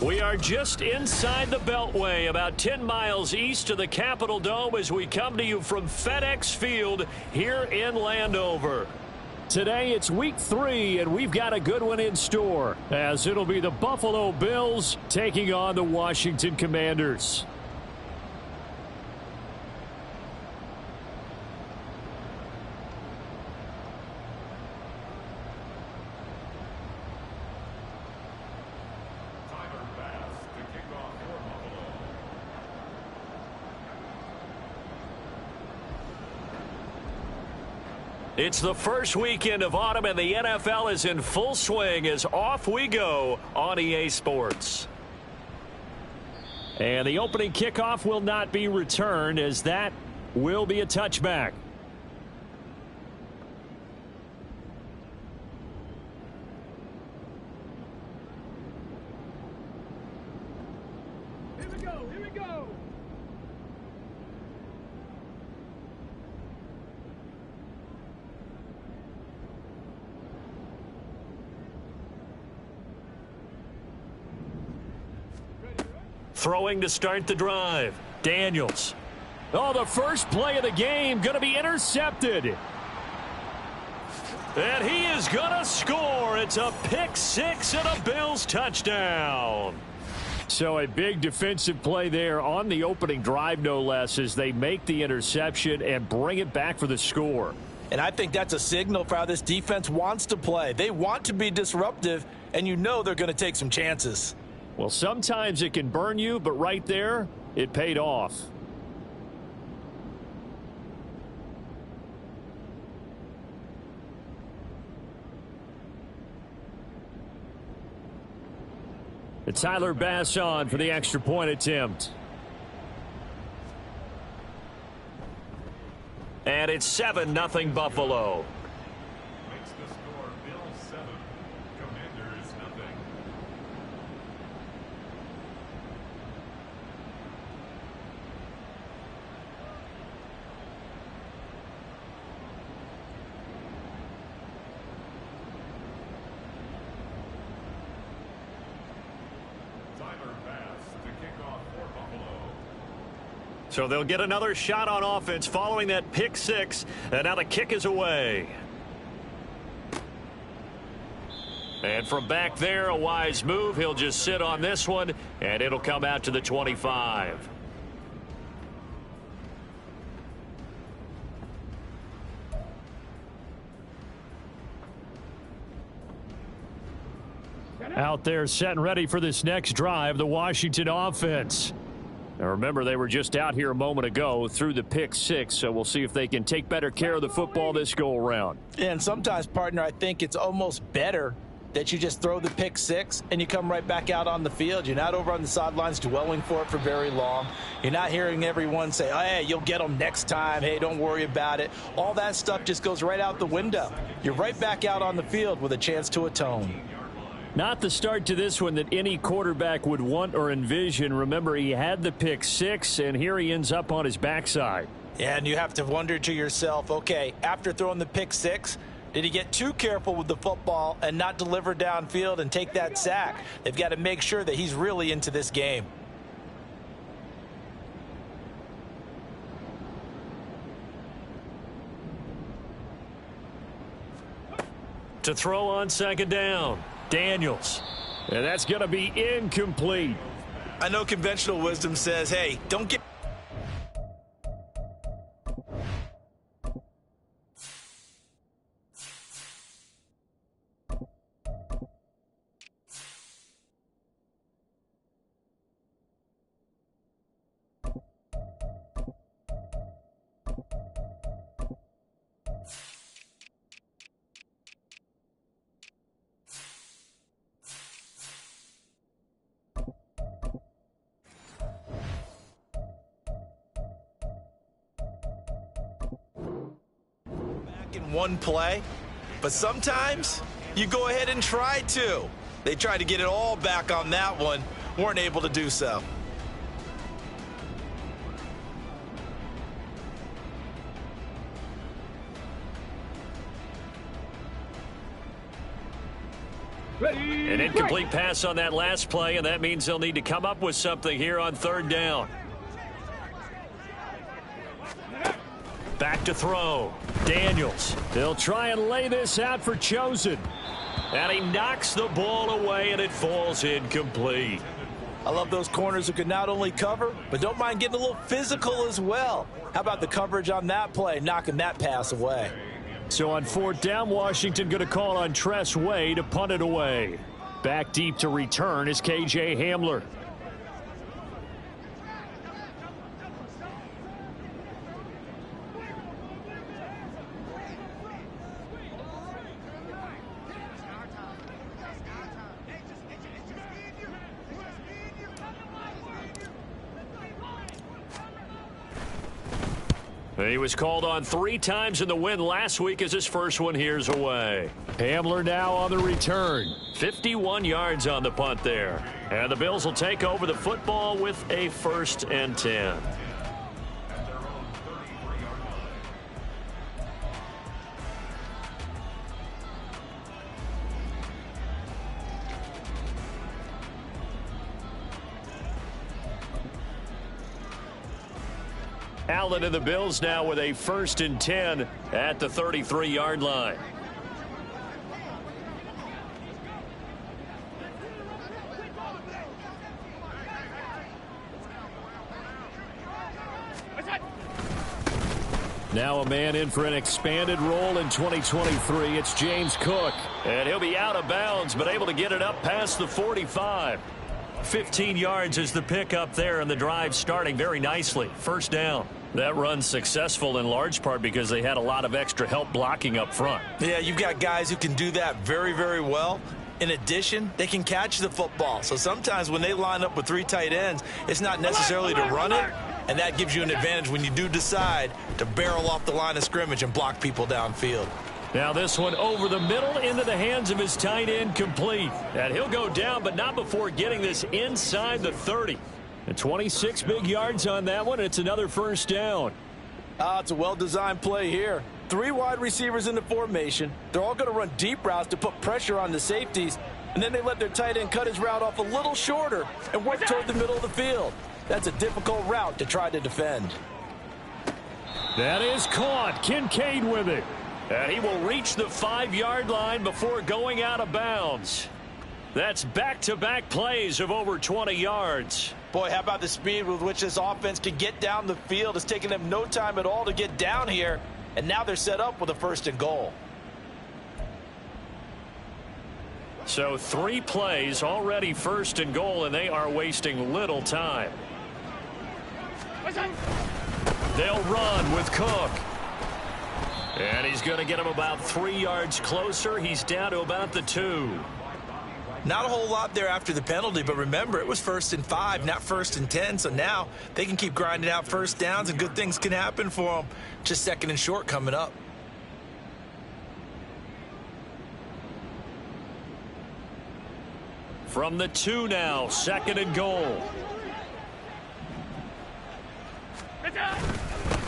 We are just inside the Beltway, about 10 miles east of the Capitol Dome as we come to you from FedEx Field here in Landover. Today it's week 3, and we've got a good one in store, as it'll be the Buffalo Bills taking on the Washington Commanders. It's the first weekend of autumn, and the NFL is in full swing as off we go on EA Sports. And the opening kickoff will not be returned, as that will be a touchback. Here we go, here we go. Throwing to start the drive. Daniels. Oh, the first play of the game going to be intercepted. And he is going to score. It's a pick six and a Bills touchdown. So a big defensive play there on the opening drive, no less, as they make the interception and bring it back for the score. And I think that's a signal for how this defense wants to play. They want to be disruptive, and you know they're going to take some chances. Well, sometimes it can burn you, but right there, it paid off. It's Tyler Bass on for the extra point attempt. And it's 7-0 Buffalo. Makes the score Bills 7, Commanders nothing. Tyler Bass to kick off for Buffalo. So they'll get another shot on offense following that pick six, and now the kick is away. And from back there, a wise move. He'll just sit on this one, and it'll come out to the 25. Out there set and ready for this next drive, the Washington offense. Now remember, they were just out here a moment ago through the pick six, so we'll see if they can take better care of the football this go-around. And sometimes, partner, I think it's almost better that you just throw the pick six and you come right back out on the field. You're not over on the sidelines dwelling for it for very long. You're not hearing everyone say, oh, hey, you'll get them next time. Hey, don't worry about it. All that stuff just goes right out the window. You're right back out on the field with a chance to atone. Not the start to this one that any quarterback would want or envision. Remember, he had the pick six, and here he ends up on his backside. Yeah, and you have to wonder to yourself, okay, after throwing the pick six, did he get too careful with the football and not deliver downfield and take that sack? They've got to make sure that he's really into this game. To throw on second down, Daniels. And that's going to be incomplete. I know conventional wisdom says, hey, don't get... in one play, but sometimes you go ahead and try to. They tried to get it all back on that one, weren't able to do so. An incomplete pass on that last play, and that means they'll need to come up with something here on third down. Back to throw. Daniels. They'll try and lay this out for Chosen. And he knocks the ball away, and it falls incomplete. I love those corners who can not only cover, but don't mind getting a little physical as well. How about the coverage on that play, knocking that pass away? So on fourth down, Washington going to call on Tress Way to punt it away. Back deep to return is K.J. Hamler. He was called on 3 times in the win last week as his first one here's away. Hamler now on the return. 51 yards on the punt there. And the Bills will take over the football with a 1st and 10. Allen and the Bills now with a 1st and 10 at the 33-yard line. Now a man in for an expanded role in 2023. It's James Cook. And he'll be out of bounds, but able to get it up past the 45. 15 yards is the pickup there, and the drive starting very nicely. 1st down. That run's successful in large part because they had a lot of extra help blocking up front. Yeah, you've got guys who can do that very, very well. In addition, they can catch the football. So sometimes when they line up with 3 tight ends, it's not necessarily to run it, and that gives you an advantage when you do decide to barrel off the line of scrimmage and block people downfield. Now this one over the middle into the hands of his tight end, complete. And he'll go down, but not before getting this inside the 30. And 26 big yards on that one. It's another 1st down. It's a well-designed play here. 3 wide receivers in the formation. They're all going to run deep routes to put pressure on the safeties. And then they let their tight end cut his route off a little shorter and work toward the middle of the field. That's a difficult route to try to defend. That is caught. Kincaid with it. And he will reach the 5-yard line before going out of bounds. That's back-to-back plays of over 20 yards. Boy, how about the speed with which this offense can get down the field? It's taken them no time at all to get down here, and now they're set up with a 1st and goal. So 3 plays already 1st and goal, and they are wasting little time. They'll run with Cook. And he's going to get him about 3 yards closer. He's down to about the 2. Not a whole lot there after the penalty, but remember, it was 1st and 5, not 1st and 10. So now they can keep grinding out 1st downs, and good things can happen for them. Just 2nd and short coming up. From the 2 now, 2nd and goal.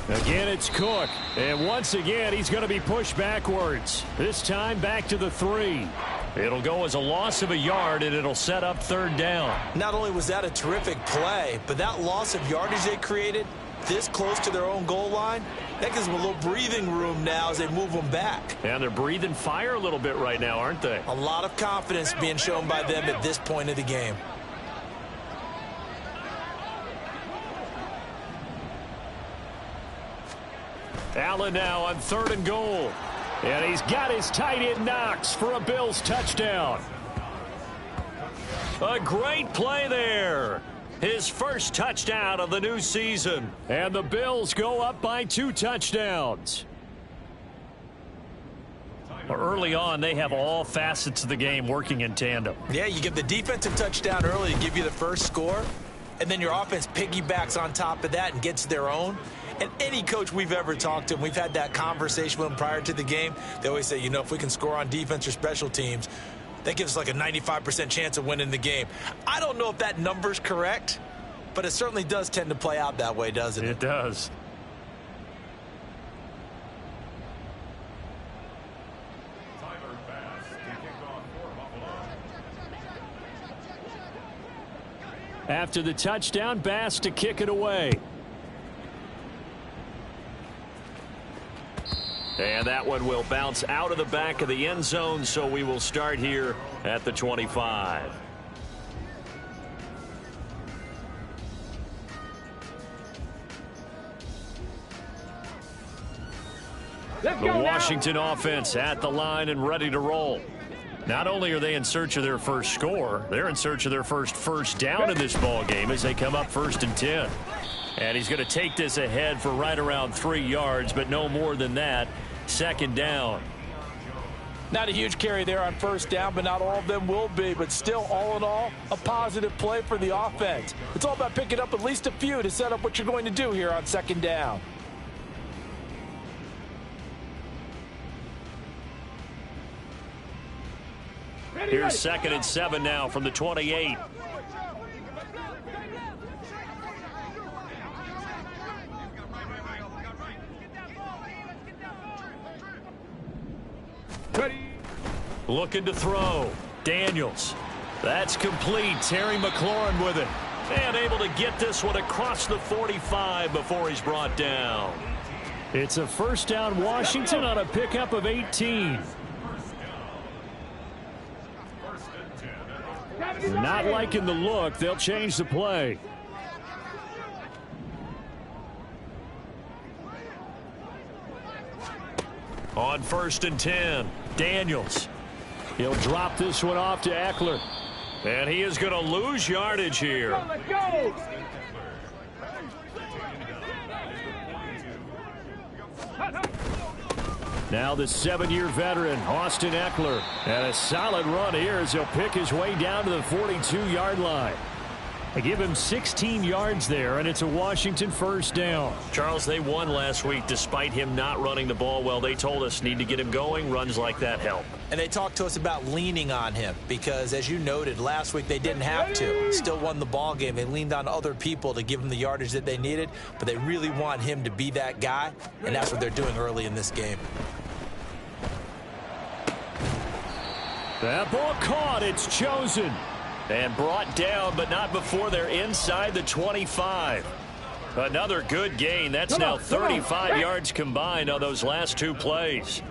Again, it's Cook. And once again, he's going to be pushed backwards. This time back to the 3. It'll go as a loss of a yard, and it'll set up 3rd down. Not only was that a terrific play, but that loss of yardage they created this close to their own goal line, that gives them a little breathing room now as they move them back. And they're breathing fire a little bit right now, aren't they? A lot of confidence being shown by them at this point of the game. Allen now on 3rd and goal. And he's got his tight end Knox for a Bills touchdown. A great play there. His first touchdown of the new season. And the Bills go up by 2 touchdowns. Early on, they have all facets of the game working in tandem. Yeah, you give the defensive touchdown early to give you the first score, and then your offense piggybacks on top of that and gets their own. And any coach we've ever talked to, and we've had that conversation with them prior to the game, they always say, you know, if we can score on defense or special teams, that gives us like a 95% chance of winning the game. I don't know if that number's correct, but it certainly does tend to play out that way, doesn't it? It does. After the touchdown, Bass to kick it away. And that one will bounce out of the back of the end zone, so we will start here at the 25. The Washington offense at the line and ready to roll. Not only are they in search of their first score, they're in search of their first down in this ball game as they come up 1st and 10. And he's going to take this ahead for right around 3 yards, but no more than that. 2nd down. Not a huge carry there on 1st down, but not all of them will be. But still, all in all, a positive play for the offense. It's all about picking up at least a few to set up what you're going to do here on 2nd down. Here's 2nd and 7 now from the 28. Looking to throw. Daniels. That's complete. Terry McLaurin with it. And able to get this one across the 45 before he's brought down. It's a 1st down Washington on a pickup of 18. Not liking the look. They'll change the play. On 1st and 10, Daniels. He'll drop this one off to Eckler. And he is going to lose yardage here. Let's go. Now the 7-year veteran, Austin Eckler. And a solid run here as he'll pick his way down to the 42-yard line. They give him 16 yards there, and it's a Washington 1st down. Charles, they won last week despite him not running the ball well. They told us need to get him going. Runs like that help. And they talked to us about leaning on him because, as you noted, last week they didn't have to. Still won the ball game. They leaned on other people to give them the yardage that they needed, but they really want him to be that guy, and that's what they're doing early in this game. That ball caught. It's chosen. And brought down, but not before they're inside the 25. Another good gain. That's now 35 yards combined on those last 2 plays.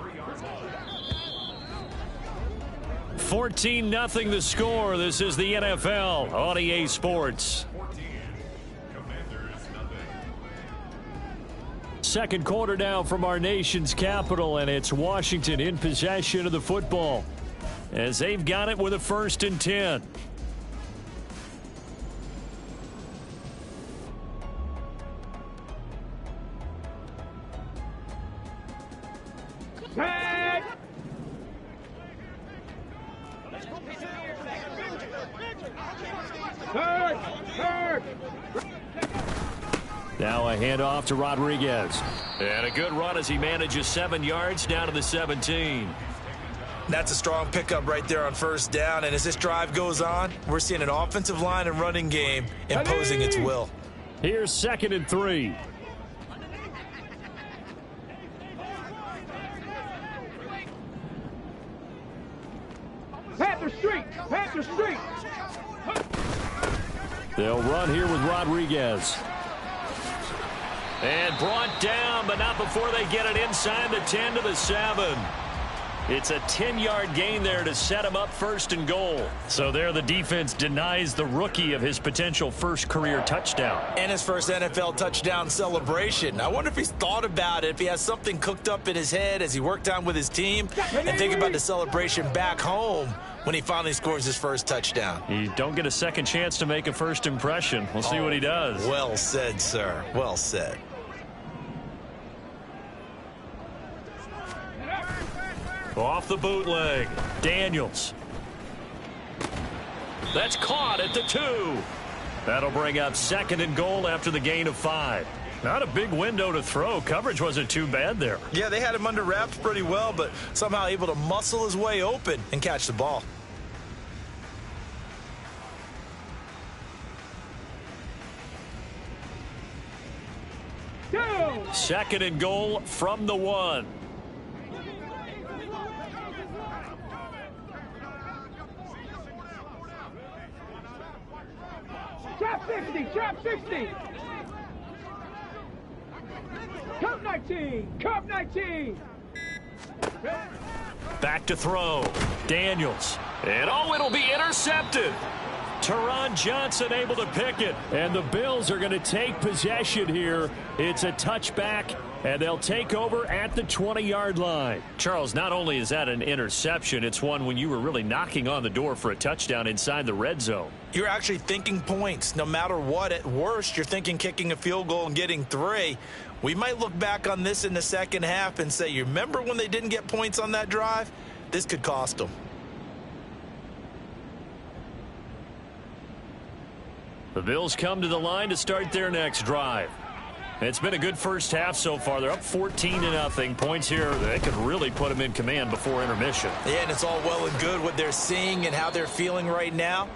14-0 the score. This is the NFL on EA Sports. 14. Commanders, nothing. 2nd quarter now from our nation's capital, and it's Washington in possession of the football as they've got it with a 1st and 10. Now a handoff to Rodriguez. And a good run as he manages 7 yards down to the 17. That's a strong pickup right there on 1st down. And as this drive goes on, we're seeing an offensive line and running game imposing its will. Here's 2nd and 3. Panther Street! Panther Street! They'll run here with Rodriguez. And brought down, but not before they get it inside the 10 to the 7. It's a 10-yard gain there to set him up 1st and goal. So there the defense denies the rookie of his potential first career touchdown. And his first NFL touchdown celebration. I wonder if he's thought about it, if he has something cooked up in his head as he worked on with his team, and think about the celebration back home when he finally scores his first touchdown. You don't get a second chance to make a first impression. We'll see what he does. Well said, sir. Well said. Off the bootleg, Daniels. That's caught at the 2. That'll bring up 2nd and goal after the gain of 5. Not a big window to throw. Coverage wasn't too bad there. Yeah, they had him under wraps pretty well, but somehow able to muscle his way open and catch the ball. Go! 2nd and goal from the 1. 60, trap 60. Cup 19, cup 19. Back to throw. Daniels. And it'll be intercepted. Teron Johnson able to pick it. And the Bills are going to take possession here. It's a touchback, and they'll take over at the 20-yard line. Charles, not only is that an interception, it's one when you were really knocking on the door for a touchdown inside the red zone. You're actually thinking points. No matter what, at worst, you're thinking kicking a field goal and getting 3. We might look back on this in the second half and say, you remember when they didn't get points on that drive? This could cost them. The Bills come to the line to start their next drive. It's been a good first half so far. They're up 14-0. Points here that could really put them in command before intermission. Yeah, and it's all well and good what they're seeing and how they're feeling right now.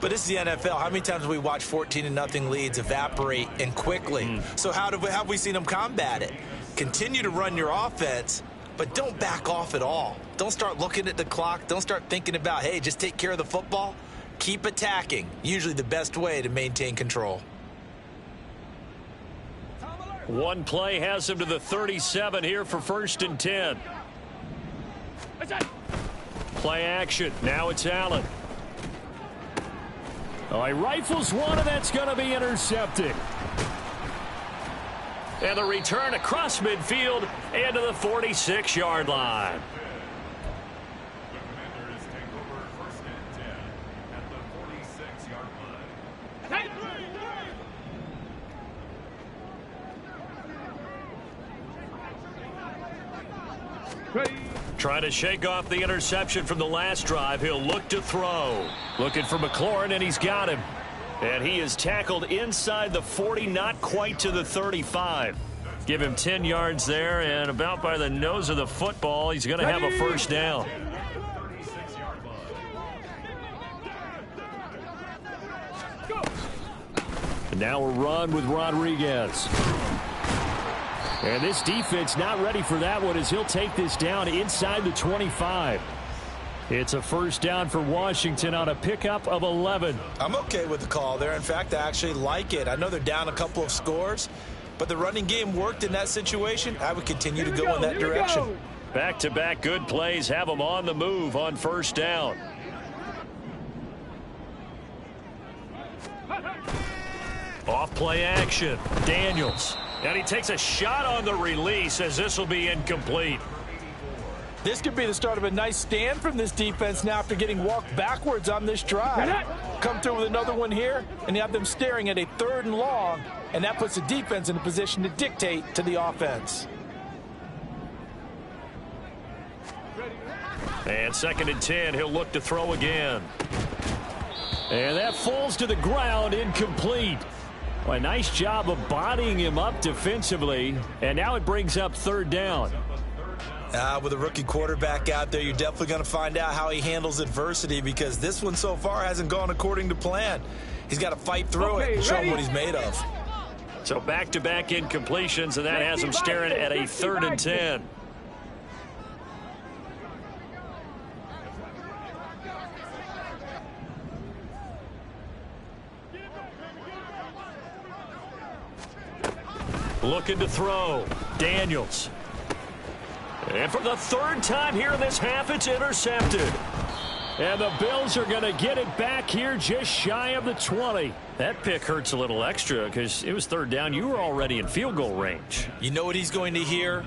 But this is the NFL. How many times have we watched 14-0 leads evaporate and quickly? So have we seen them combat it? Continue to run your offense, but don't back off at all. Don't start looking at the clock. Don't start thinking about, hey, just take care of the football. Keep attacking. Usually the best way to maintain control. One play has him to the 37 here for 1st and 10. Play action. Now it's Allen. Oh, he rifles one, and that's going to be intercepted. And the return across midfield and to the 46-yard line. The Commanders take over 1st and 10 at the 46-yard line. Ready. Trying to shake off the interception from the last drive. He'll look to throw. Looking for McLaurin, and he's got him. And he is tackled inside the 40, not quite to the 35. Give him 10 yards there, and about by the nose of the football, he's going to have a first down. And now a run with Rodriguez. And this defense not ready for that one as he'll take this down inside the 25. It's a first down for Washington on a pickup of 11. I'm okay with the call there. In fact, I actually like it. I know they're down a couple of scores, but the running game worked in that situation. I would continue to go in that direction. Back-to-back good plays have them on the move on first down. Off play action. Daniels. And he takes a shot on the release as this will be incomplete. This could be the start of a nice stand from this defense now after getting walked backwards on this drive. Come through with another one here, and you have them staring at a 3rd and long, and that puts the defense in a position to dictate to the offense. And 2nd and 10, he'll look to throw again. And that falls to the ground, incomplete. Well, a nice job of bodying him up defensively, and now it brings up 3rd down. With a rookie quarterback out there, you're definitely going to find out how he handles adversity because this one so far hasn't gone according to plan. He's got to fight through it and show him what he's made of. So back-to-back incompletions, and that has him staring at a 3rd and 10. Looking to throw. Daniels. And for the 3rd time here in this half, it's intercepted. And the Bills are going to get it back here just shy of the 20. That pick hurts a little extra because it was 3rd down. You were already in field goal range. You know what he's going to hear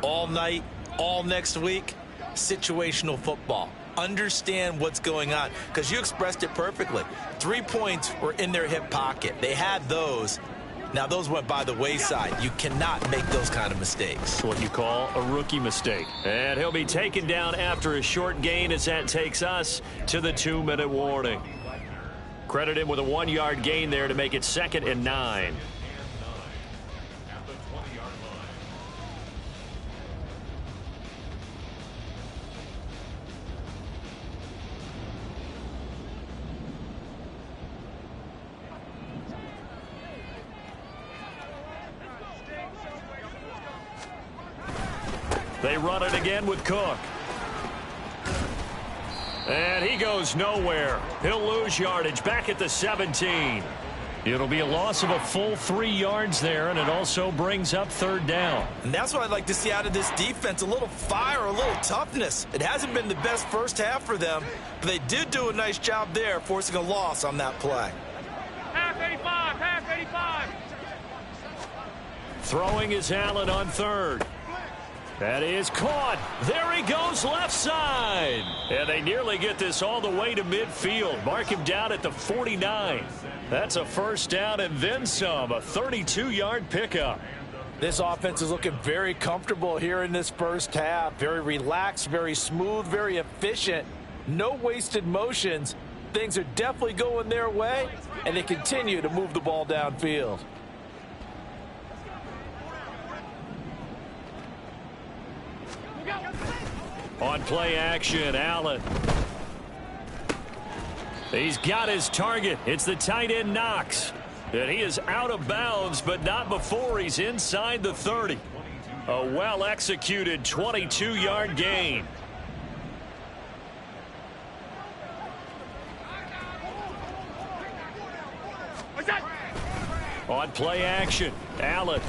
all night, all next week? Situational football. Understand what's going on because you expressed it perfectly. 3 points were in their hip pocket. They had those. Now, those went by the wayside. You cannot make those kind of mistakes. What you call a rookie mistake. And he'll be taken down after a short gain as that takes us to the 2-minute warning. Credit him with a 1-yard gain there to make it 2nd and 9. They run it again with Cook. And he goes nowhere. He'll lose yardage back at the 17. It'll be a loss of a full 3 yards there, and it also brings up third down. And that's what I'd like to see out of this defense, a little fire, a little toughness. It hasn't been the best first half for them, but they did do a nice job there, forcing a loss on that play. Half 85, half 85. Throwing is Allen on third. That is caught. There he goes left side. And they nearly get this all the way to midfield. Mark him down at the 49. That's a first down and then some. A 32-yard pickup. This offense is looking very comfortable here in this first half. Very relaxed, very smooth, very efficient. No wasted motions. Things are definitely going their way, and they continue to move the ball downfield. On play action, Allen. He's got his target. It's the tight end Knox. And he is out of bounds, but not before he's inside the 30. A well-executed 22-yard gain. On play action, Allen.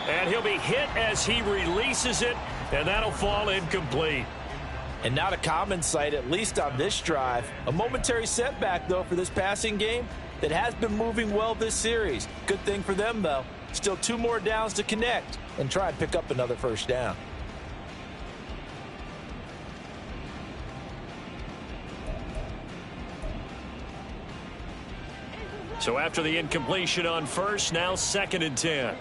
And he'll be hit as he releases it, and that'll fall incomplete. And not a common sight, at least on this drive. A momentary setback, though, for this passing game that has been moving well this series. Good thing for them, though. Still 2 more downs to connect and try and pick up another first down. So after the incompletion on first, now 2nd and 10.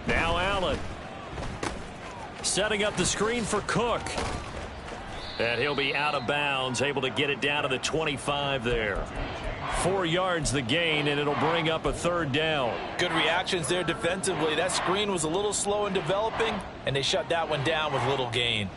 Now Allen. Setting up the screen for Cook. And he'll be out of bounds, able to get it down to the 25 there. 4 yards the gain, and it'll bring up a third down. Good reactions there defensively. That screen was a little slow in developing, and they shut that one down with little gain.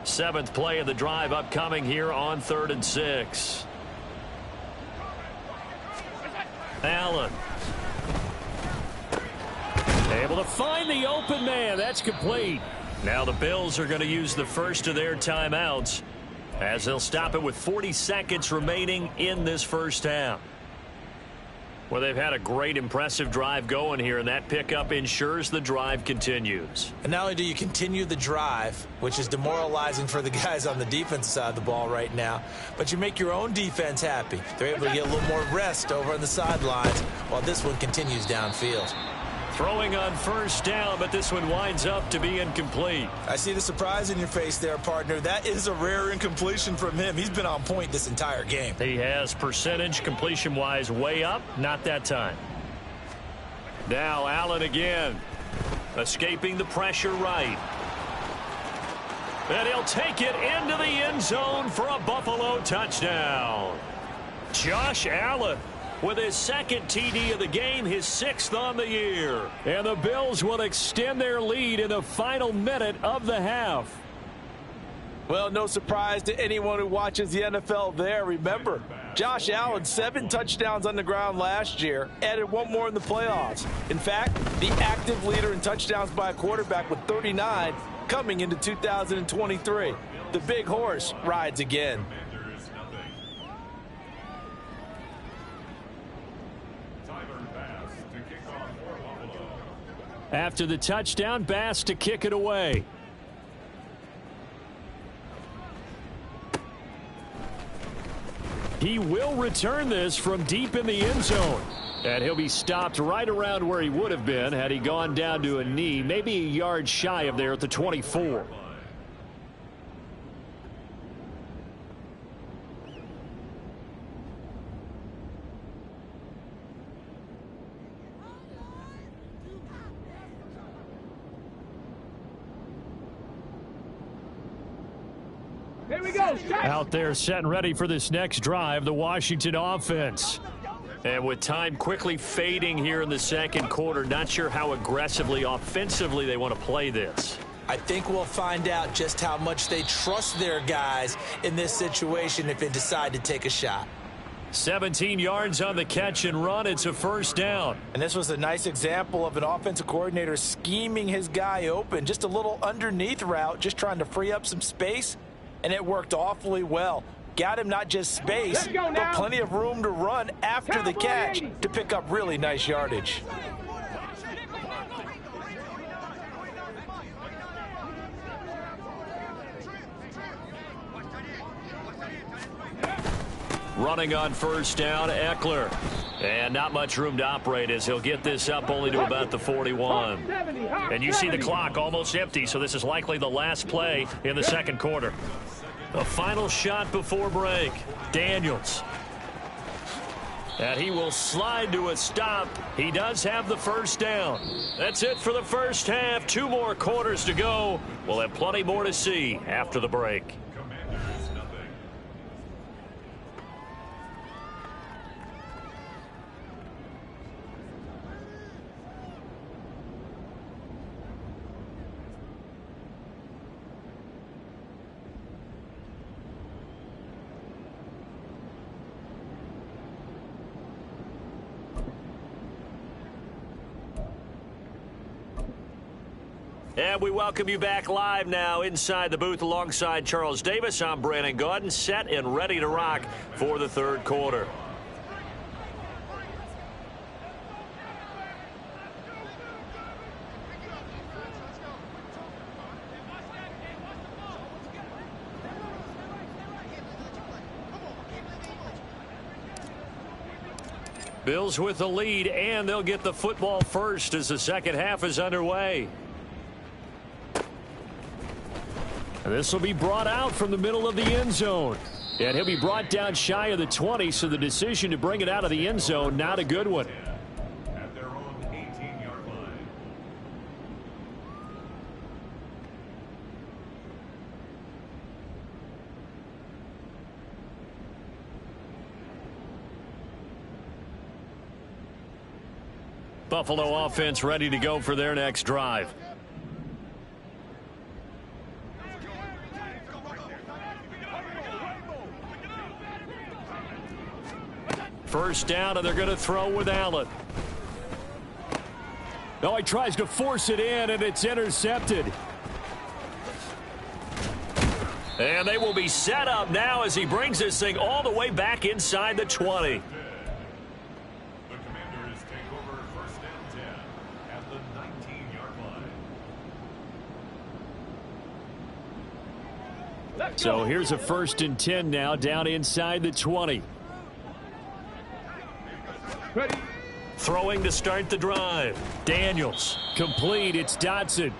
Seventh play of the drive upcoming here on 3rd and 6. Allen. Able to find the open man. That's complete. Now the Bills are going to use the first of their timeouts as they'll stop it with 40 seconds remaining in this first half. Well, they've had a great, impressive drive going here, and that pickup ensures the drive continues. And not only do you continue the drive, which is demoralizing for the guys on the defensive side of the ball right now, but you make your own defense happy. They're able to get a little more rest over on the sidelines while this one continues downfield. Throwing on first down, but this one winds up to be incomplete. I see the surprise in your face there, partner. That is a rare incompletion from him. He's been on point this entire game. He has percentage completion-wise way up, not that time. Now Allen again, escaping the pressure right. And he'll take it into the end zone for a Buffalo touchdown. Josh Allen with his 2nd TD of the game, his 6th on the year. And the Bills will extend their lead in the final minute of the half. Well, no surprise to anyone who watches the NFL there. Remember, Josh Allen, 7 touchdowns on the ground last year, added 1 more in the playoffs. In fact, the active leader in touchdowns by a quarterback with 39 coming into 2023. The big horse rides again. After the touchdown, Bass to kick it away. He will return this from deep in the end zone. And he'll be stopped right around where he would have been had he gone down to a knee, maybe a yard shy of there at the 24. Here we go. Out there set and ready for this next drive, the Washington offense. And with time quickly fading here in the second quarter, not sure how aggressively, offensively they want to play this. I think we'll find out just how much they trust their guys in this situation if they decide to take a shot. 17 yards on the catch and run. It's a first down. And this was a nice example of an offensive coordinator scheming his guy open. Just a little underneath route, just trying to free up some space, and it worked awfully well. Got him not just space, but plenty of room to run after the catch to pick up really nice yardage. Running on first down, Eckler. And not much room to operate as he'll get this up only to about the 41. And you see the clock almost empty, so this is likely the last play in the second quarter. The final shot before break. Daniels. And he will slide to a stop. He does have the first down. That's it for the first half. 2 more quarters to go. We'll have plenty more to see after the break. And we welcome you back live now inside the booth alongside Charles Davis. I'm Brandon Gaudin, set and ready to rock for the third quarter. Bills with the lead, and they'll get the football first as the second half is underway. This will be brought out from the middle of the end zone. And he'll be brought down shy of the 20, so the decision to bring it out of the end zone, not a good one. At their own 18-yard line. Buffalo offense ready to go for their next drive. First down, and they're going to throw with Allen. No, he tries to force it in, and it's intercepted. And they will be set up now as he brings this thing all the way back inside the 20. The Commanders take over first and 10 at the 19-yard line. So here's a first and 10 now down inside the 20. Ready. Throwing to start the drive. Daniels. Complete. It's Dotson.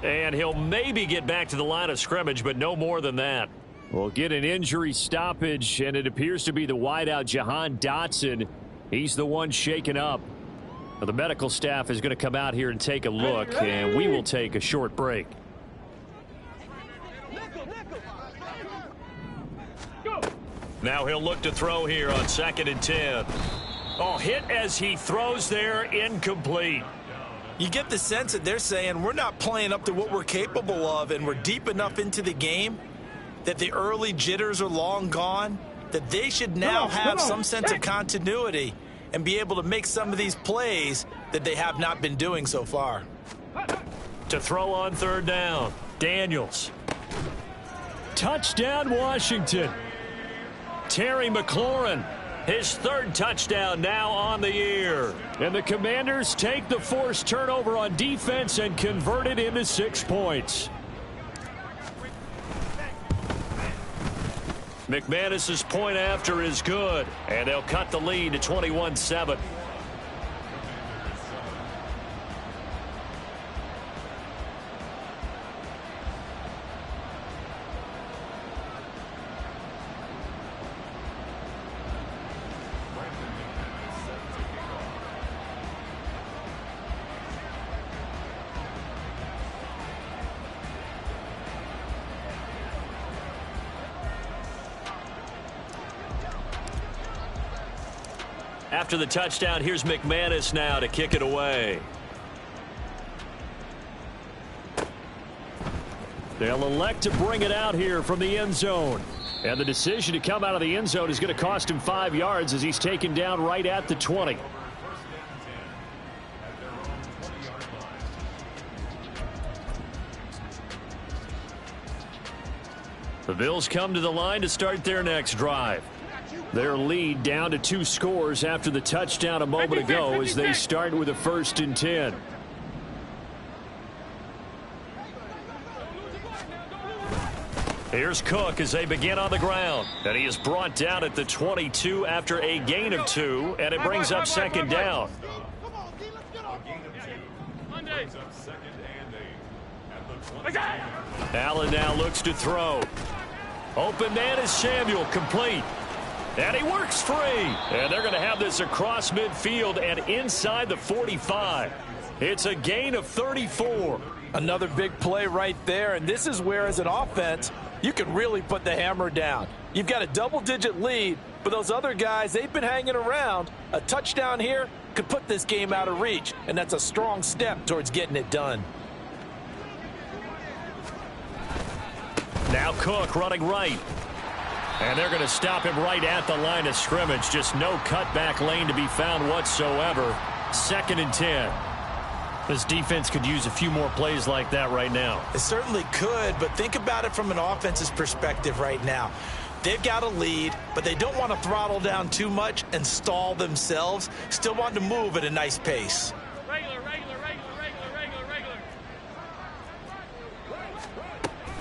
And he'll maybe get back to the line of scrimmage, but no more than that. We'll get an injury stoppage, and it appears to be the wideout, Jahan Dotson. He's the one shaken up. The medical staff is going to come out here and take a look, and we will take a short break. Now he'll look to throw here on 2nd and 10. Oh, hit as he throws there, incomplete. You get the sense that they're saying we're not playing up to what we're capable of, and we're deep enough into the game that the early jitters are long gone, that they should now have some sense of continuity and be able to make some of these plays that they have not been doing so far. To throw on 3rd down, Daniels. Touchdown, Washington. Terry McLaurin. His 3rd touchdown now on the year. And the Commanders take the forced turnover on defense and convert it into 6 points. McManus's point after is good, and they'll cut the lead to 21-7. After the touchdown, here's McManus now to kick it away. They'll elect to bring it out here from the end zone. And the decision to come out of the end zone is going to cost him 5 yards as he's taken down right at the 20. The Bills come to the line to start their next drive. Their lead down to 2 scores after the touchdown a moment ago as they start with a 1st and 10. Here's Cook as they begin on the ground. And he is brought down at the 22 after a gain of 2, and it brings up 2nd down. Allen now looks to throw. Open man is Samuel, complete. And he works free. And they're going to have this across midfield and inside the 45. It's a gain of 34. Another big play right there, and this is where, as an offense, you can really put the hammer down. You've got a double-digit lead, but those other guys, they've been hanging around. A touchdown here could put this game out of reach, and that's a strong step towards getting it done. Now Cook running right. And they're going to stop him right at the line of scrimmage. Just no cutback lane to be found whatsoever. 2nd and 10. This defense could use a few more plays like that right now. It certainly could, but think about it from an offense's perspective right now. They've got a lead, but they don't want to throttle down too much and stall themselves. Still want to move at a nice pace. Regular.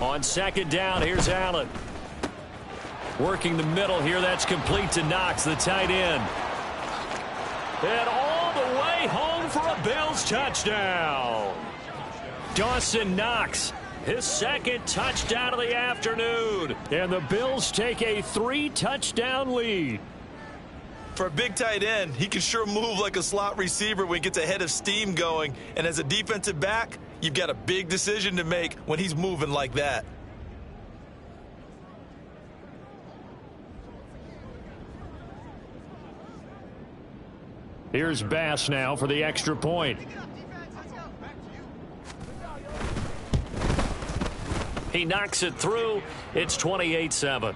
On 2nd down, here's Allen. Working the middle here. That's complete to Knox, the tight end. And all the way home for a Bills touchdown. Dawson Knox, his 2nd touchdown of the afternoon. And the Bills take a 3-touchdown lead. For a big tight end, he can sure move like a slot receiver when he gets a head of steam going. And as a defensive back, you've got a big decision to make when he's moving like that. Here's Bass now for the extra point. He knocks it through. It's 28-7.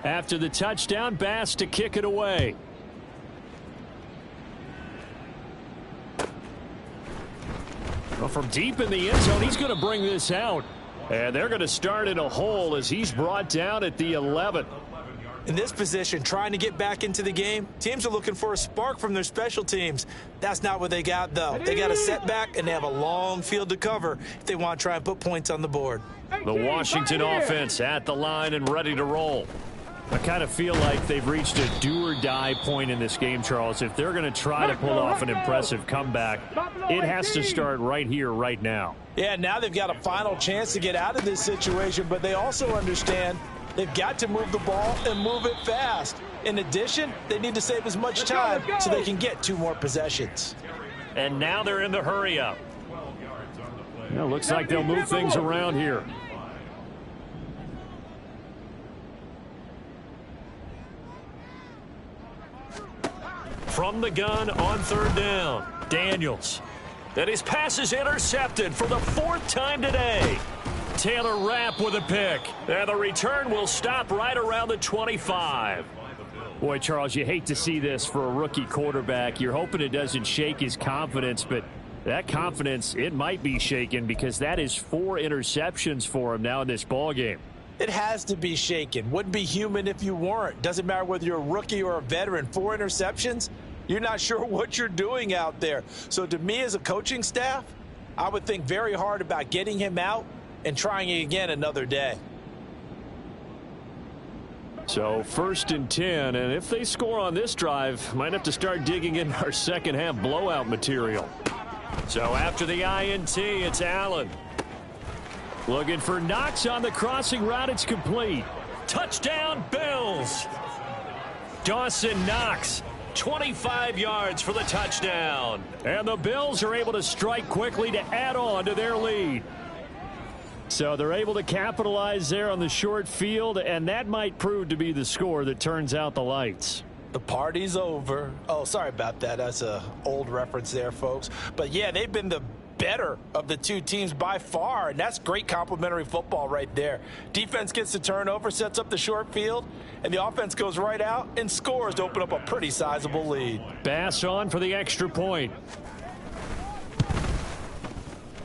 After the touchdown, Bass to kick it away. Well, from deep in the end zone, he's going to bring this out. And they're going to start in a hole as he's brought down at the 11. In this position, trying to get back into the game, teams are looking for a spark from their special teams. That's not what they got, though. They got a setback, and they have a long field to cover if they want to try and put points on the board. The Washington offense at the line and ready to roll. I kind of feel like they've reached a do-or-die point in this game, Charles. If they're going to try to pull off an impressive comeback, it has to start right here, right now. Yeah, now they've got a final chance to get out of this situation, but they also understand they've got to move the ball and move it fast. In addition, they need to save as much time so they can get 2 more possessions. And now they're in the hurry-up. It looks like they'll move things around here. From the gun on 3rd down, Daniels. And his pass is intercepted for the 4th time today. Taylor Rapp with a pick. And the return will stop right around the 25. Boy, Charles, you hate to see this for a rookie quarterback. You're hoping it doesn't shake his confidence, but that confidence, it might be shaken because that is 4 interceptions for him now in this ballgame. It has to be shaken. Wouldn't be human if you weren't. Doesn't matter whether you're a rookie or a veteran. 4 interceptions, you're not sure what you're doing out there. So to me as a coaching staff, I would think very hard about getting him out and trying it again another day. So 1st and 10, and if they score on this drive, might have to start digging in our second half blowout material. So after the INT, it's Allen. Looking for Knox on the crossing route. It's complete. Touchdown, Bills. Dawson Knox, 25 yards for the touchdown. And the Bills are able to strike quickly to add on to their lead. So they're able to capitalize there on the short field, and that might prove to be the score that turns out the lights. The party's over. Oh, sorry about that. That's an old reference there, folks. But, yeah, they've been the better of the two teams by far, and that's great complimentary football right there. Defense gets the turnover, sets up the short field, and the offense goes right out and scores to open up a pretty sizable lead. Bass on for the extra point.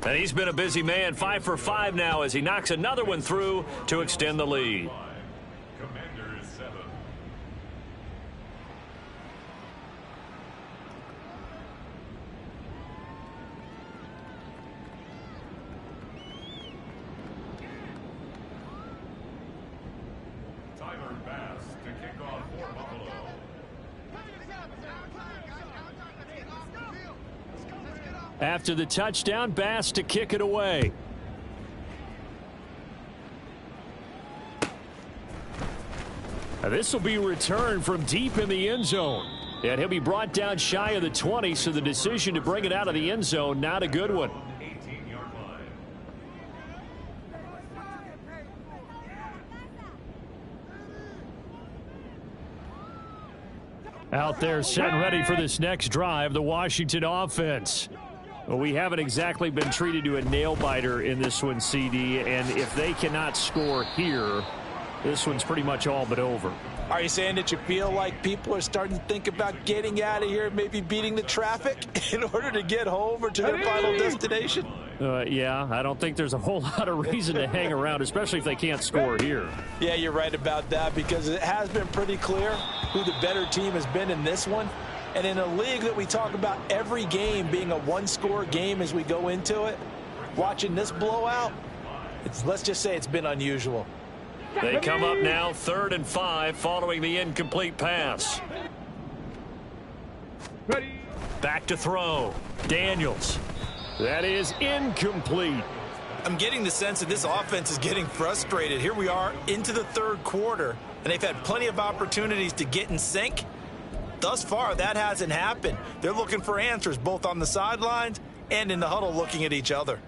And he's been a busy man, 5 for 5 now as he knocks another one through to extend the lead. Commanders 7. Tyler Bass to kick off for Buffalo. After the touchdown, Bass to kick it away. This will be returned from deep in the end zone. And he'll be brought down shy of the 20, so the decision to bring it out of the end zone, not a good one. 18-yard line. Out there set and ready for this next drive, the Washington offense. Well, we haven't exactly been treated to a nail-biter in this one, CD, and if they cannot score here, this one's pretty much all but over. Are you saying that you feel like people are starting to think about getting out of here, maybe beating the traffic in order to get home or to their final destination? Yeah, I don't think there's a whole lot of reason to hang around, especially if they can't score here. Yeah, you're right about that, because it has been pretty clear who the better team has been in this one. And in a league that we talk about every game being a one-score game as we go into it, watching this blowout, let's just say it's been unusual. They come up now 3rd and 5 following the incomplete pass. Ready. Back to throw. Daniels. That is incomplete. I'm getting the sense that this offense is getting frustrated. Here we are into the 3rd quarter, and they've had plenty of opportunities to get in sync. Thus far, that hasn't happened. They're looking for answers both on the sidelines and in the huddle looking at each other.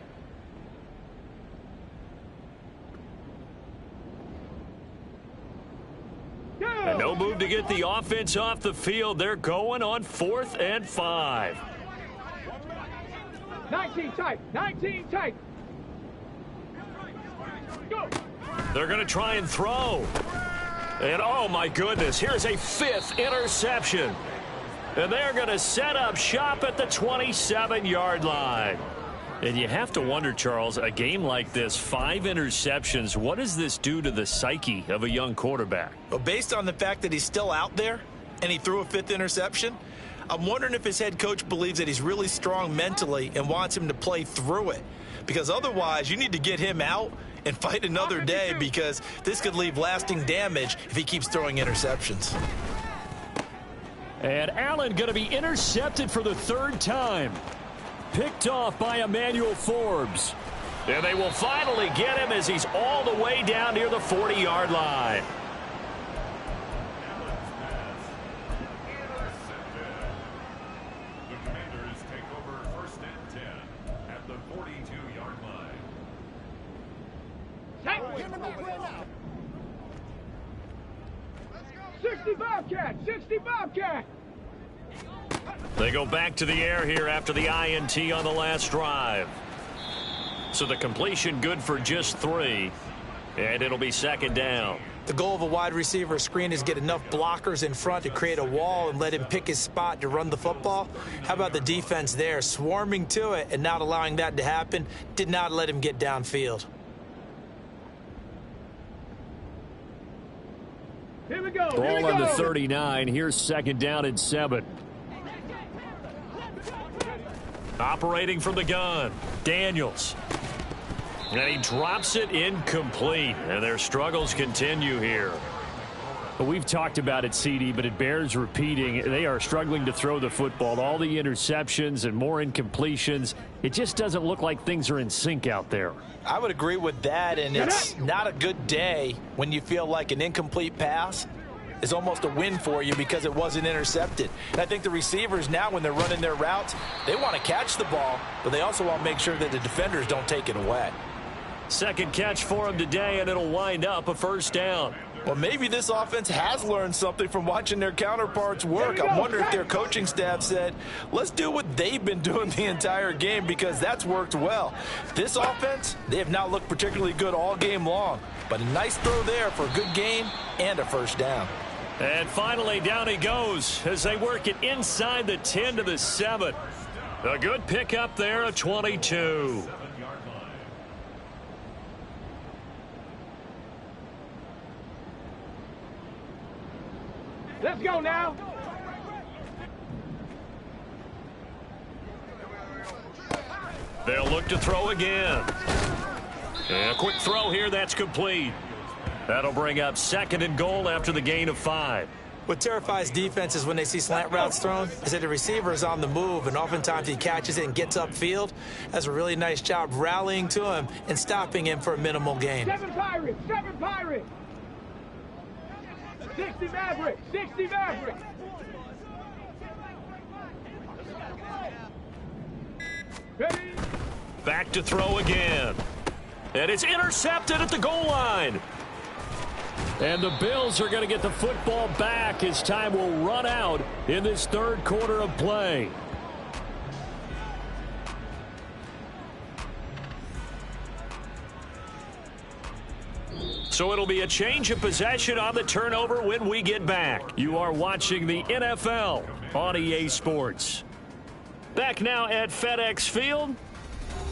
And no move to get the offense off the field. They're going on 4th and 5. 19 tight. 19 tight. Go. They're going to try and throw. And, oh, my goodness, here's a 5th interception. And they're going to set up shop at the 27-yard line. And you have to wonder, Charles, a game like this, 5 interceptions, what does this do to the psyche of a young quarterback? Well, based on the fact that he's still out there and he threw a 5th interception, I'm wondering if his head coach believes that he's really strong mentally and wants him to play through it. Because otherwise, you need to get him out and fight another day, because this could leave lasting damage if he keeps throwing interceptions. And Allen going to be intercepted for the 3rd time. Picked off by Emmanuel Forbes. And they will finally get him as he's all the way down near the 40-yard line. The Commanders take over 1st and 10 at the 42-yard line. 60 Bobcat. 60 Bobcat. They go back to the air here after the INT on the last drive. So the completion good for just 3, and it'll be 2nd down. The goal of a wide receiver screen is get enough blockers in front to create a wall and let him pick his spot to run the football. How about the defense there, swarming to it and not allowing that to happen? Did not let him get downfield. Here we go. Ball on the 39. Here's 2nd down and 7. Operating from the gun, Daniels. And he drops it incomplete. And their struggles continue here. We've talked about it, CD, but it bears repeating. They are struggling to throw the football. All the interceptions and more incompletions. It just doesn't look like things are in sync out there. I would agree with that, and it's not a good day when you feel like an incomplete pass is almost a win for you because it wasn't intercepted. And I think the receivers now, when they're running their routes, they want to catch the ball, but they also want to make sure that the defenders don't take it away. Second catch for him today, and it'll wind up a first down. Well, maybe this offense has learned something from watching their counterparts work. I wonder if their coaching staff said, let's do what they've been doing the entire game, because that's worked well. This offense, they have not looked particularly good all game long, but a nice throw there for a good gain and a first down. And finally, down he goes as they work it inside the 10 to the 7. A good pickup there, a 22. Let's go now. They'll look to throw again. And a quick throw here, that's complete. That'll bring up 2nd and goal after the gain of 5. What terrifies defenses when they see slant routes thrown is that the receiver is on the move, and oftentimes he catches it and gets upfield. Does a really nice job rallying to him and stopping him for a minimal gain. 7 Pirates, 7 Pirates. 60 Mavericks, 60 Mavericks. Ready? Back to throw again. And it's intercepted at the goal line. And the Bills are going to get the football back as time will run out in this third quarter of play. So it'll be a change of possession on the turnover when we get back. You are watching the NFL on EA Sports. Back now at FedEx Field.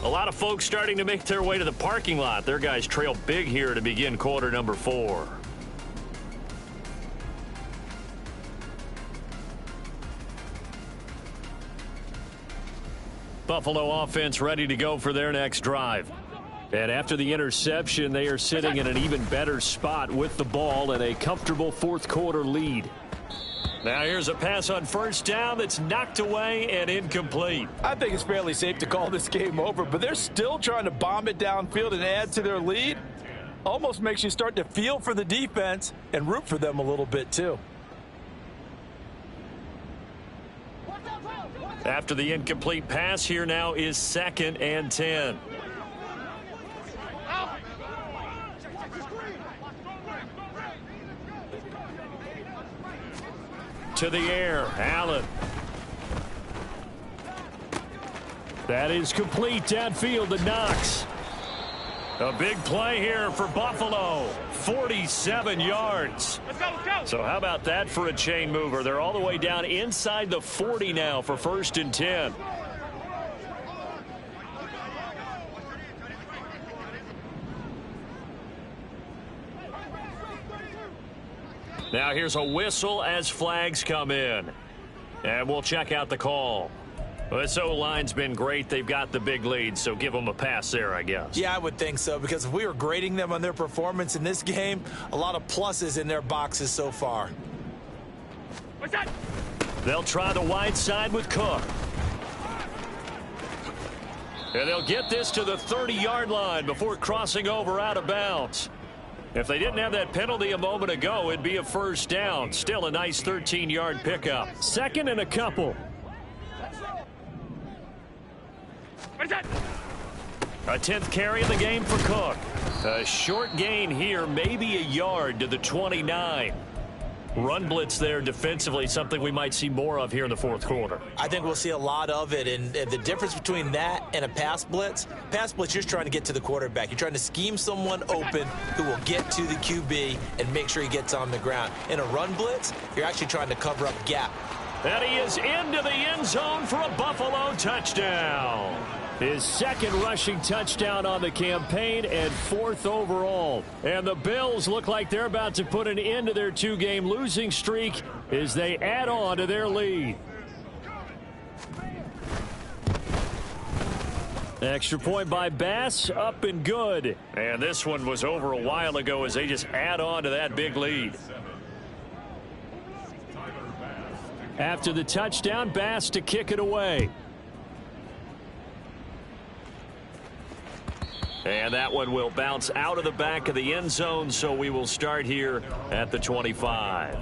A lot of folks starting to make their way to the parking lot. Their guys trail big here to begin quarter number 4. Buffalo offense ready to go for their next drive. And after the interception, they are sitting in an even better spot with the ball and a comfortable fourth quarter lead. Now here's a pass on first down that's knocked away and incomplete. I think it's fairly safe to call this game over, but they're still trying to bomb it downfield and add to their lead. Almost makes you start to feel for the defense and root for them a little bit too. After the incomplete pass, here now is 2nd and 10. To the air, Allen. That is complete downfield to Knox. A big play here for Buffalo. 47 yards. Let's go, let's go. So how about that for a chain mover? They're all the way down inside the 40 now for 1st and 10. Now here's a whistle as flags come in. And we'll check out the call. Well, this O-line's been great. They've got the big lead, so give them a pass there, I guess. Yeah, I would think so, because if we were grading them on their performance in this game, a lot of pluses in their boxes so far. What's that? They'll try the wide side with Cook. And they'll get this to the 30-yard line before crossing over out of bounds. If they didn't have that penalty a moment ago, it'd be a first down. Still a nice 13-yard pickup. 2nd and a couple. What's that? A 10th carry in the game for Cook. A short gain here, maybe a yard to the 29. Run blitz there defensively, something we might see more of here in the fourth quarter. I think we'll see a lot of it, and the difference between that and a pass blitz, you're just trying to get to the quarterback. You're trying to scheme someone open who will get to the QB and make sure he gets on the ground. In a run blitz, you're actually trying to cover up gap. And he is into the end zone for a Buffalo touchdown. His 2nd rushing touchdown on the campaign and 4th overall. And the Bills look like they're about to put an end to their 2-game losing streak as they add on to their lead. Extra point by Bass, up and good. And this one was over a while ago as they just add on to that big lead. After the touchdown, Bass to kick it away. And that one will bounce out of the back of the end zone, so we will start here at the 25.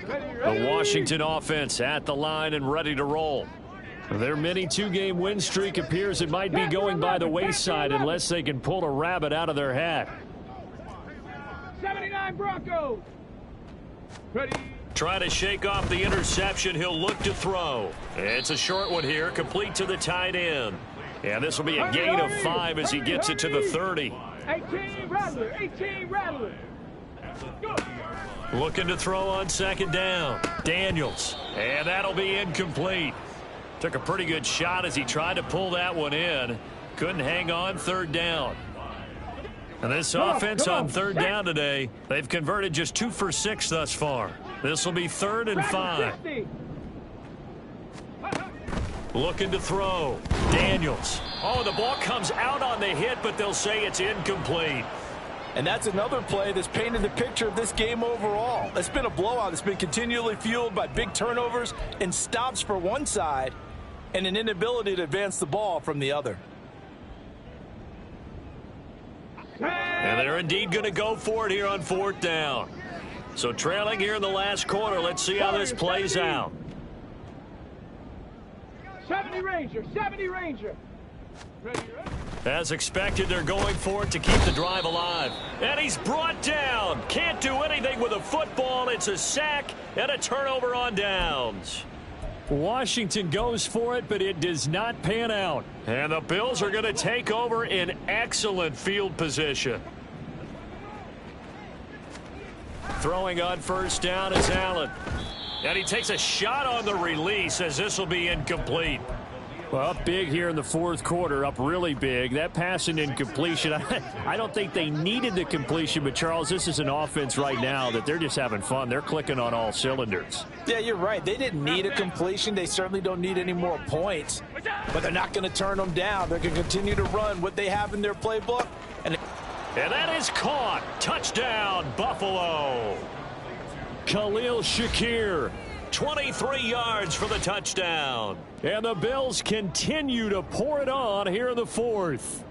The Washington offense at the line and ready to roll. Their mini two-game win streak appears it might be going by the wayside unless they can pull a rabbit out of their hat. 79 Broncos. Ready. Trying to shake off the interception. He'll look to throw. It's a short one here, complete to the tight end. And this will be a gain of 5 as he gets it to the 30. 18 Rattler. 18 Rattler. Go. Looking to throw on second down. Daniels. And that'll be incomplete. Took a pretty good shot as he tried to pull that one in. Couldn't hang on third down. And this offense on third down today, they've converted just 2 for 6 thus far. This will be 3rd and 5. Looking to throw. Daniels. Oh, the ball comes out on the hit, but they'll say it's incomplete. And that's another play that's painted the picture of this game overall. It's been a blowout. It's been continually fueled by big turnovers and stops for one side and an inability to advance the ball from the other. And they're indeed going to go for it here on 4th down. So trailing here in the last quarter. Let's see how this plays out. 70 Ranger. 70 Ranger. Ready. As expected, they're going for it to keep the drive alive. And he's brought down. Can't do anything with a football. It's a sack and a turnover on downs. Washington goes for it, but it does not pan out. And the Bills are going to take over in excellent field position. Throwing on first down is Allen. And he takes a shot on the release as this will be incomplete. Well, up big here in the 4th quarter, up really big. That pass and incompletion, I don't think they needed the completion, but Charles, this is an offense right now that they're just having fun. They're clicking on all cylinders. Yeah, you're right. They didn't need a completion. They certainly don't need any more points, but they're not going to turn them down. They're going to continue to run what they have in their playbook. And that is caught. Touchdown, Buffalo. Khalil Shakir. 23 yards for the touchdown. And the Bills continue to pour it on here in the 4th.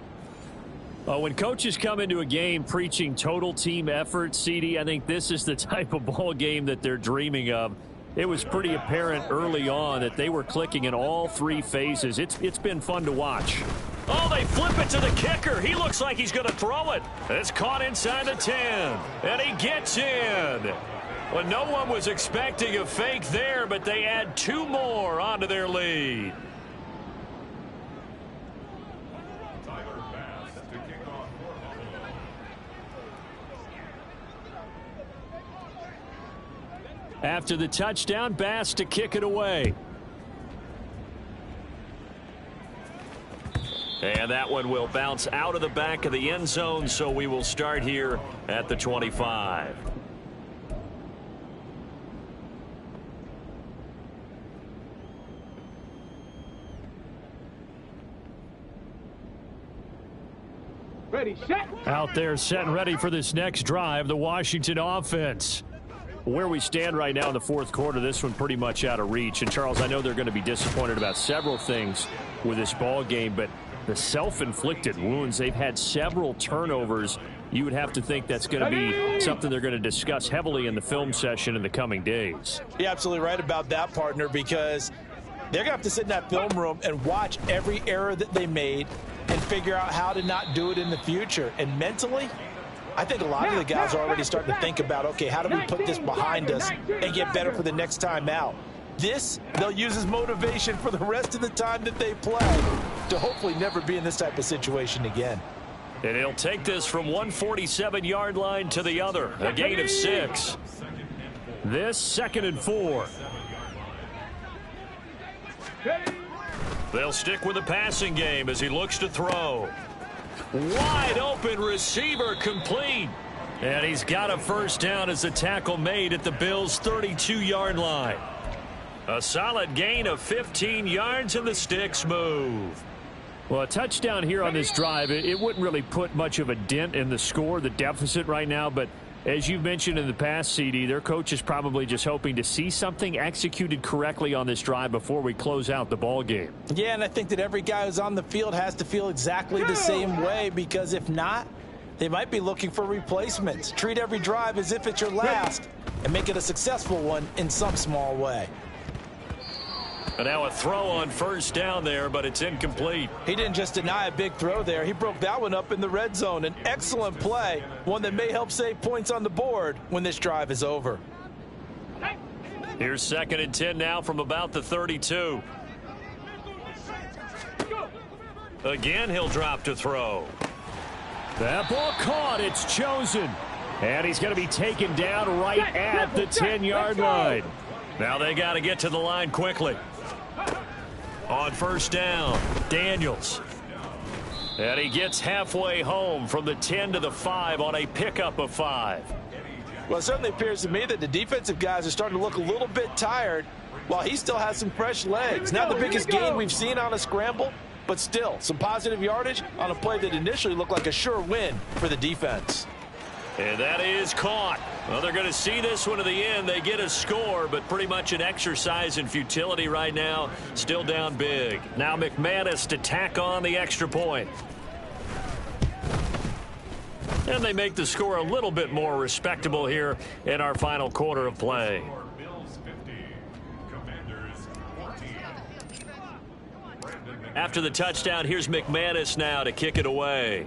When coaches come into a game preaching total team effort, CD, I think this is the type of ball game that they're dreaming of. It was pretty apparent early on that they were clicking in all 3 phases. It's been fun to watch. Oh, they flip it to the kicker. He looks like he's going to throw it. It's caught inside the 10. And he gets in. Well, no one was expecting a fake there, but they add 2 more onto their lead. After the touchdown, Bass to kick it away. And that one will bounce out of the back of the end zone, so we will start here at the 25. Ready, set. Out there set and ready for this next drive, the Washington offense. Where we stand right now in the 4th quarter, this one pretty much out of reach. And, Charles, I know they're going to be disappointed about several things with this ball game, but the self-inflicted wounds, they've had several turnovers. You would have to think that's going to be something they're going to discuss heavily in the film session in the coming days. you're absolutely right about that, partner, because they're going to have to sit in that film room and watch every error that they made and figure out how to not do it in the future. And mentally, I think a lot of the guys are already starting to think about, okay, how do we put this behind us and get better for the next time out? This, they'll use as motivation for the rest of the time that they play to hopefully never be in this type of situation again. And he'll take this from 147-yard line to the other, a gain of 6. This 2nd and 4. They'll stick with the passing game as he looks to throw. Wide open receiver complete. And he's got a first down as the tackle made at the Bills' 32-yard line. A solid gain of 15 yards and the sticks move. Well, a touchdown here on this drive, it wouldn't really put much of a dent in the score, the deficit right now, but as you've mentioned in the past, CD, their coach is probably just hoping to see something executed correctly on this drive before we close out the ball game. Yeah, and I think that every guy who's on the field has to feel exactly the same way, because if not, they might be looking for replacements. Treat every drive as if it's your last and make it a successful one in some small way. And now a throw on first down there, but it's incomplete. He didn't just deny a big throw there. He broke that one up in the red zone. An excellent play, one that may help save points on the board when this drive is over. Here's 2nd and 10 now from about the 32. Again, he'll drop to throw. That ball caught. It's chosen. And he's going to be taken down right at the 10-yard line. Now they got to get to the line quickly. On first down, Daniels. And he gets halfway home from the 10 to the 5 on a pickup of 5. Well, it certainly appears to me that the defensive guys are starting to look a little bit tired while he still has some fresh legs. Not the biggest gain we've seen on a scramble, but still some positive yardage on a play that initially looked like a sure win for the defense. And that is caught. Well, they're going to see this one to the end. They get a score, but pretty much an exercise in futility right now. Still down big. Now McManus to tack on the extra point. And they make the score a little bit more respectable here in our final quarter of play. Bills 50, Commanders 14. After the touchdown, here's McManus now to kick it away.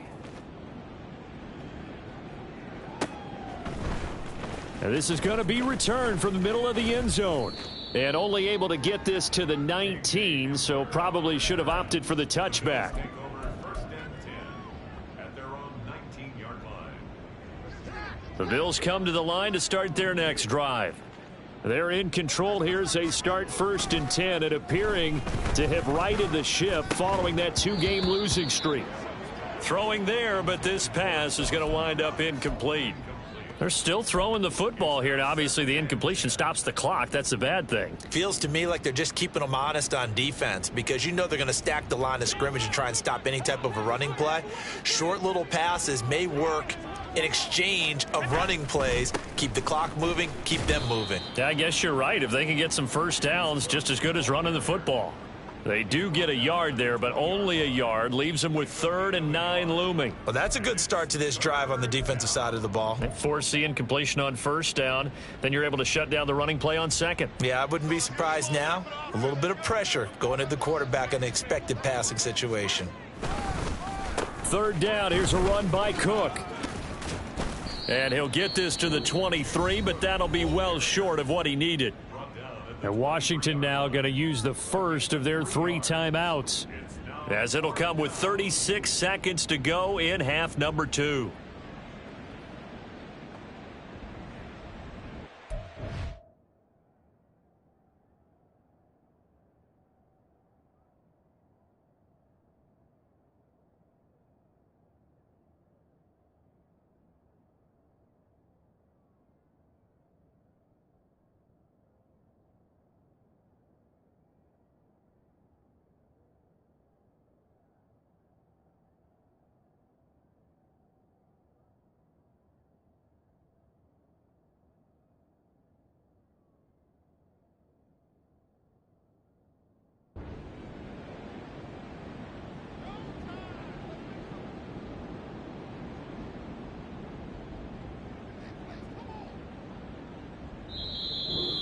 And this is going to be returned from the middle of the end zone. And only able to get this to the 19, so probably should have opted for the touchback. Take over 1st and 10 at their own 19-yard line. The Bills come to the line to start their next drive. They're in control here as they start 1st and 10 and appearing to have righted the ship following that 2-game losing streak. Throwing there, but this pass is going to wind up incomplete. They're still throwing the football here. Now, obviously, the incompletion stops the clock. That's a bad thing. Feels to me like they're just keeping them honest on defense because you know they're going to stack the line of scrimmage and try and stop any type of a running play. Short little passes may work in exchange of running plays. Keep the clock moving, keep them moving. Yeah, I guess you're right. If they can get some first downs, just as good as running the football. They do get a yard there, but only a yard. Leaves them with 3rd and 9 looming. Well, that's a good start to this drive on the defensive side of the ball. They force the incompletion on first down. Then you're able to shut down the running play on 2nd. Yeah, I wouldn't be surprised now. A little bit of pressure going at the quarterback in an expected passing situation. 3rd down. Here's a run by Cook. And he'll get this to the 23, but that'll be well short of what he needed. And Washington now going to use the first of their 3 timeouts. As it'll come with 36 seconds to go in half number 2.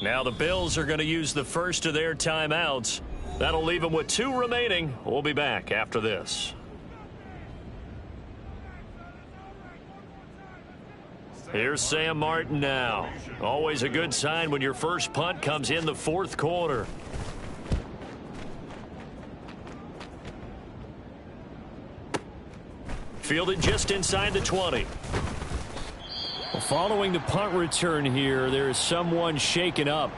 Now the Bills are going to use the first of their timeouts. That'll leave them with 2 remaining. We'll be back after this. Here's Sam Martin now. Always a good sign when your first punt comes in the 4th quarter. Fielded just inside the 20. Well, following the punt return here, there is someone shaken up.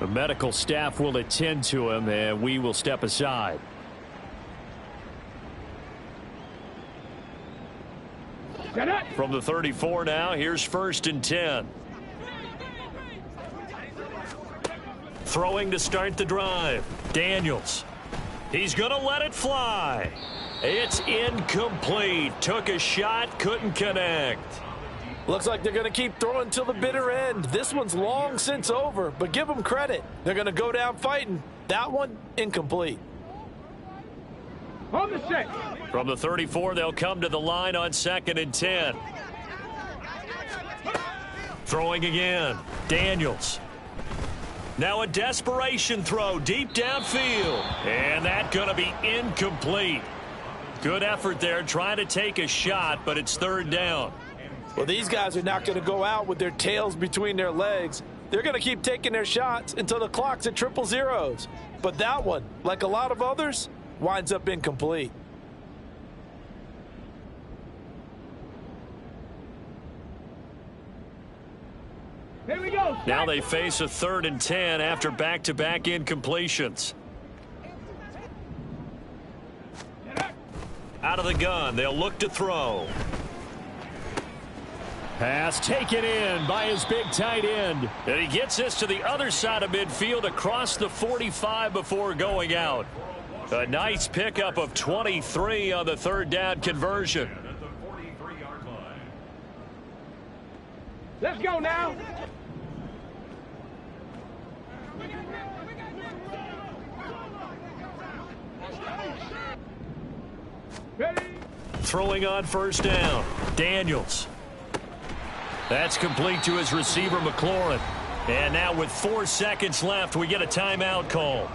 The medical staff will attend to him, and we will step aside. From the 34 now, here's 1st and 10. Throwing to start the drive. Daniels. He's going to let it fly. It's incomplete. Took a shot, couldn't connect. Looks like they're going to keep throwing till the bitter end. This one's long since over, but give them credit. They're going to go down fighting. That one, incomplete. On the 6. From the 34, they'll come to the line on 2nd and 10. Throwing again. Daniels. Now a desperation throw deep downfield. And that's going to be incomplete. Good effort there trying to take a shot, but it's third down. Well, these guys are not going to go out with their tails between their legs. They're going to keep taking their shots until the clock's at triple zeros. But that one, like a lot of others, winds up incomplete. Here we go. Now they face a 3rd and 10 after back-to-back incompletions. Out of the gun, they'll look to throw. Pass taken in by his big tight end. And he gets this to the other side of midfield across the 45 before going out. A nice pickup of 23 on the 3rd down conversion. At the 43-yard line. Let's go now. Ready? Throwing on 1st down. Daniels. That's complete to his receiver, McLaurin. And now with 4 seconds left, we get a timeout call.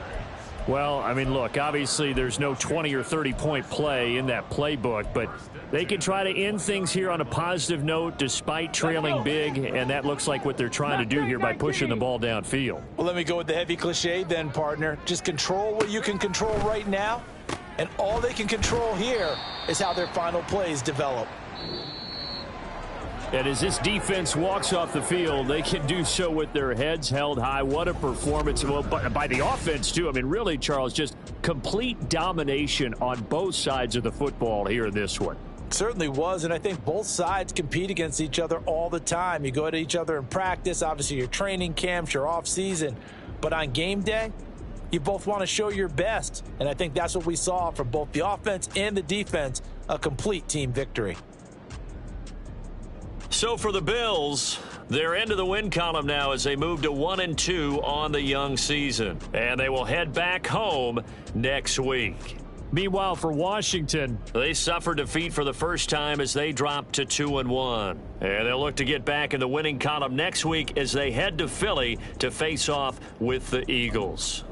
Well, I mean, look, obviously there's no 20 or 30-point play in that playbook, but they can try to end things here on a positive note despite trailing big, and that looks like what they're trying to do here by pushing the ball downfield. Well, let me go with the heavy cliche then, partner. Just control what you can control right now, and all they can control here is how their final plays develop. And as this defense walks off the field, they can do so with their heads held high. What a performance. Well, by the offense, too. I mean, really, Charles, just complete domination on both sides of the football here in this one. Certainly was, and I think both sides compete against each other all the time. You go to each other in practice, obviously your training camps, your off-season. But on game day, you both want to show your best. And I think that's what we saw from both the offense and the defense, a complete team victory. So for the Bills, they're into the win column now as they move to 1-2 on the young season. And they will head back home next week. Meanwhile, for Washington, they suffered defeat for the first time as they dropped to 2-1. And they'll look to get back in the winning column next week as they head to Philly to face off with the Eagles.